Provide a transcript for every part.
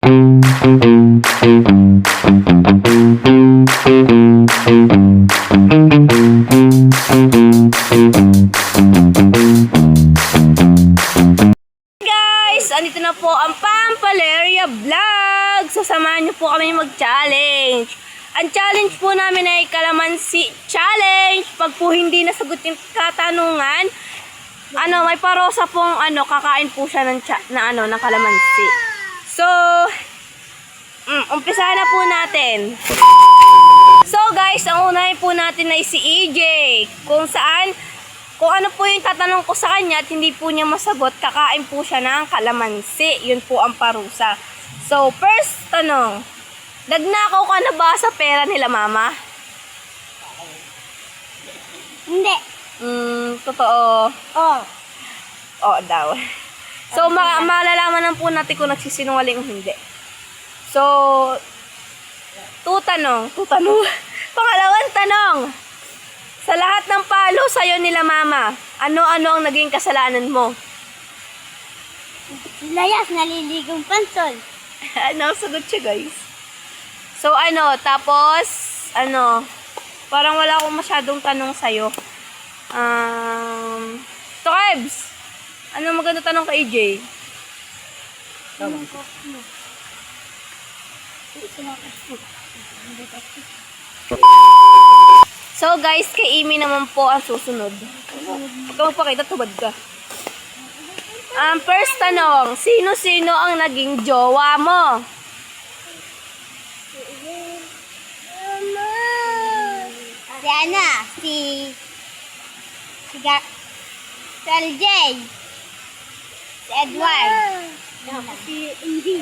Guys, andito na po ang Pampaleria Vlog. Sasamahan niyo po kami mag-challenge. Ang challenge po namin ay Kalamansi Challenge. Pag po hindi nasagot yung katanungan, may parosa pong kakain po siya ng ng kalamansi. So, umpisahan na po natin. So guys, ang unahin po natin ay si EJ. Kung ano po yung tatanong ko sa kanya at hindi po niya masagot, kakain po siya ng kalamansi. Yun po ang parusa. So, first tanong. Nagnakaw ka na ba sa pera nila, mama? Hindi. Totoo. Oh. Oo daw. So, malalaman lang po natin kung nagsisinungaling o hindi. So, tanong. Pangalawang tanong. Sa lahat ng palo sa'yo nila, mama, ano-ano ang naging kasalanan mo? Layas, naliligong pansol. Sagot siya, guys. So, tapos, parang wala akong masyadong tanong sa'yo. Kebs, ano maganda tanong kay EJ? So guys, kay Amy naman po ang susunod. Huwag ka magpakita, tubad ka. First tanong, sino-sino ang naging jowa mo? Si LJ. Si Edward. Si Indy.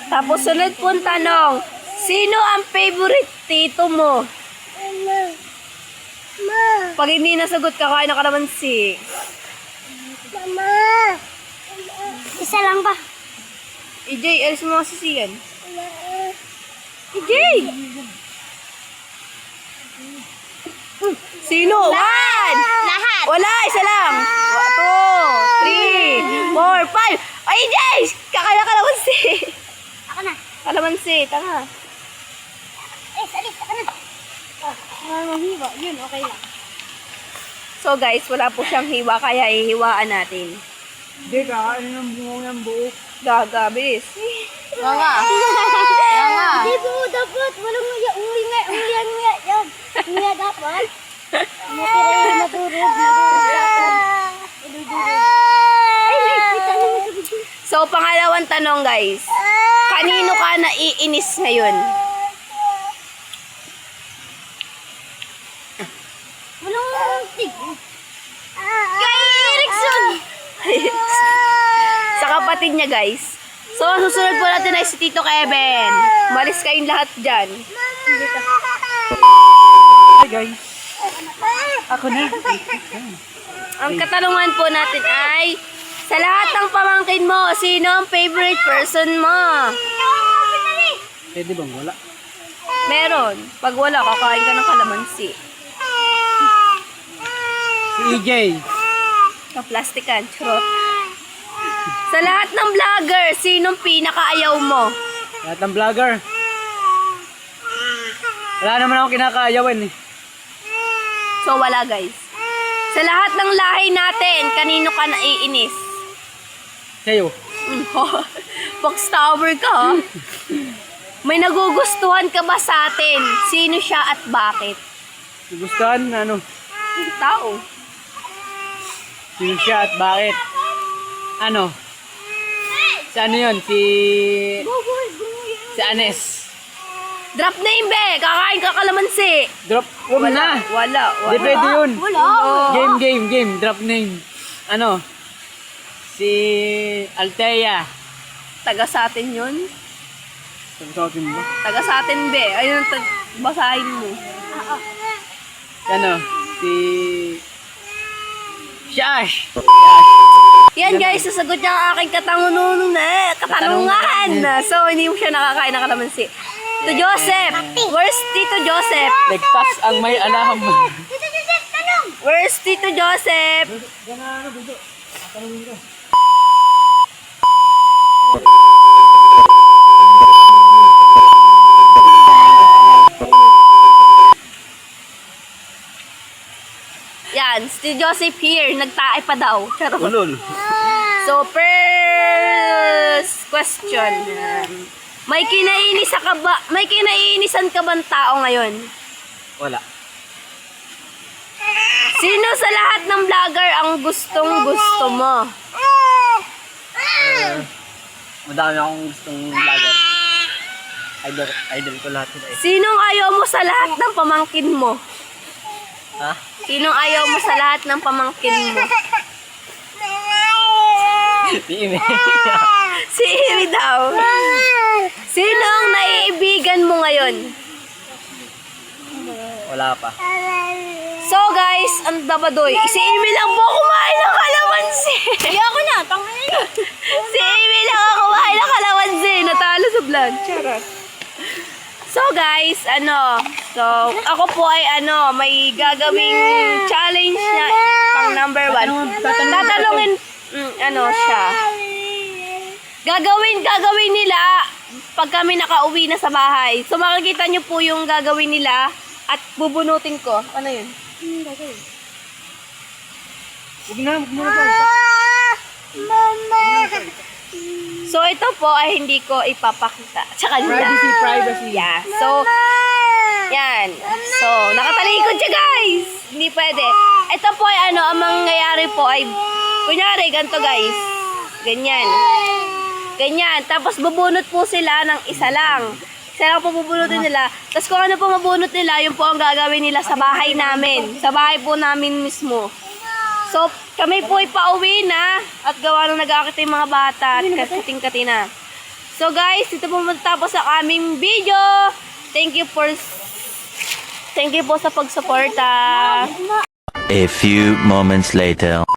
Tapos sunod pong tanong, sino ang favorite tito mo? Pag hindi nasagot, kakain na kalamansi. Mama. Isa lang ba? EJ, alis mo mga sisiyan. EJ! Sino? Lahat. 1! Lahat. Wala, isa lang. 2, 3, 4, 5. Ay, EJ! Kakain na kalamansi. Ako na. Kalamansi, tanga. Salit. Ako na. Mahiwa. Yun, okay lang. So guys, wala po siyang hiwa, kaya ihiwaan natin. Hindi, kakain ng bungo ng buo. Gaga, bilis. Nga. Di po dapat. Walang nguya. Nguya yan. Nguya dapat. Madurog. So, pangalawang tanong guys. Kanino ka naiinis ngayon? Walang tig. Kay Erickson! Sa kapatid niya guys. So, susunod po natin ay si Tito Kevin. Malis kayong lahat dyan. Hi guys. Ako na. Ang katanungan po natin ay, sa lahat ng pamangkin mo, sino ang favorite person mo? Pwede bang wala? Meron. Pag wala, kakain ka ng kalamansi. Si EJ. Kaplastikan, charot. Sa lahat ng vlogger, sinong pinakaayaw mo? Lahat ng vlogger. Wala naman ako kinakaayawan eh. So, wala guys. Sa lahat ng lahi natin, kanino ka naiinis? Sa'yo. Fox Tower ka, ha? May nagugustuhan ka ba sa atin? Sino siya at bakit? Gustuhan, Tao. sino siya at bakit? Si yun? Si Anes. Drop name, be! Kakain ka kalamansi! Drop, huwag na. Wala. Di pwede yun. Wala. Game. Drop name. Si Althea. Taga sa atin yun. Sabi mo? Taga sa atin, be. Ayun, basahin mo. Si Ash. Yan guys, sasagot niya ang aking katanungan. So, hindi mo siya nakakain ng kalamansi. Tito Joseph! Where's Tito Joseph? Ligtas ang may alam. Tito Joseph, tanong. Where's Tito Joseph? Si Joseph here, nagtae pa daw. Charot. Ulol. So, first question. May kinaiinisan ka bang tao ngayon? Wala. Sino sa lahat ng vlogger ang gustong gusto mo? Madami akong gustong vlogger. Idol ko lahat nila eh. Sinong ayaw mo sa lahat ng pamangkin mo? Ha? Sinong ayaw mo sa lahat ng pamangkin mo? Si Ime. Si Amy daw. Sino ang naiibigan mo ngayon? Wala pa. So guys, ang dabadoy. Si Amy lang po kumain ng kalamansi. Ayoko na, tangin. Si Amy lang ang kumain ng kalamansi. Natalo sa vlog. Charot. So guys, so ako po ay may gagawing challenge na pang number 1. Tatanungin, siya. Gagawin nila pag kami nakauwi na sa bahay. So makikita nyo po yung gagawin nila at bubunutin ko. Ano yun? Huwag na ba? So ito po ay hindi ko ipapakita sa kanila. Privacy. Yeah. So, yan. So, nakatalikod siya guys. Hindi pwede. Ito po ay ang mangyayari po ay, kunyari, ganito guys. Ganyan. Ganyan. Tapos bubunot po sila ng isa lang. Isa lang po bubunutin nila. Tapos kung ano po mabunot nila, yun po ang gagawin nila sa bahay namin. Sa bahay po namin mismo. So, kami po ay pauwi na at gawa nung nag-aakit yung mga bata at kating-kati na. So guys, ito po matapos ang aming video. Thank you po sa pagsuporta. A few moments later.